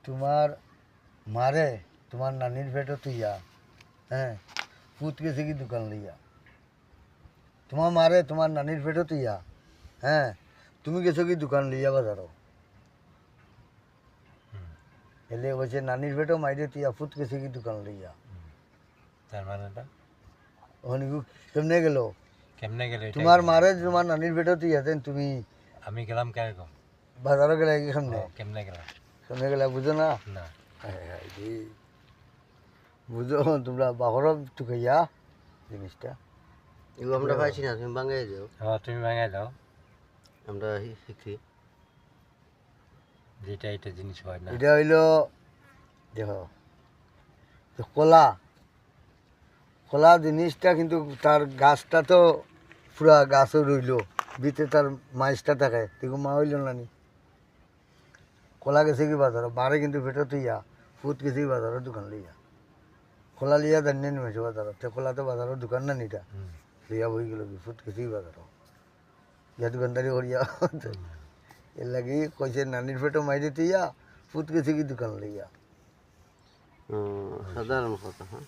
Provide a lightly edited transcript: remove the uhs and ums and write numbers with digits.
তোমার মারে তোমার নানির পেটে তুইয়া, হ্যাঁ, পুত গেছে কি দোকান লইয়া। তোমার মারে তোমার নানির পেটে তুইয়া, হ্যাঁ, তুমি গেছো কি দোকান লইয়া বাজারও। এলে বলছে নানির পেটেও মাইরে তুইয়া, পুত গেছে কি দোকান লইয়া। তার মানেটা ওখানে কেমনে গেল? কেমনে গেল? তোমার মারে তোমার নানির পেটে তুইয়া দেন, তুমি আমি গেলাম কেরকম? বাজারও গেলে কি কেমনে? কেমনে গেলাম? কেমনে গেলে বুঝো না? না বুঝো তোমরা বাহর টুকাইয়া জিনিসটা। এগুলো আমরা পাইছি না, তুমি বাঙাই যাও। হ্যাঁ, তুমি ভাঙাই দাও। আমরা শিখছি যেটা এটা জিনিস হয় না। এটা হইল দেখো কলা, কলা জিনিসটা কিন্তু তার গাছটা তো পুরা গাছও রইল, ভিতরে তার মাইসটা থাকে, দেখো মা হইল না নি। কলা গেছে কি বাজার, বারে কিন্তু ভেটো তুইয়া, ফুট গেছে কি বাজারের দোকান লইয়া। কলা লিয়া জানিয়ে নিমেছে বাজারত, তে কলা তো বাজারের দোকান না নিটা, লইয়া বই গেল কি ফুট গেছে কি বাজার, ইয়া দোকানদারি করিয়া। এর লাগি কইছে নানির পেটো মাইরে তুইয়া, ফুট গেছে কি দোকান লইয়া। সাধারণ কথা। হ্যাঁ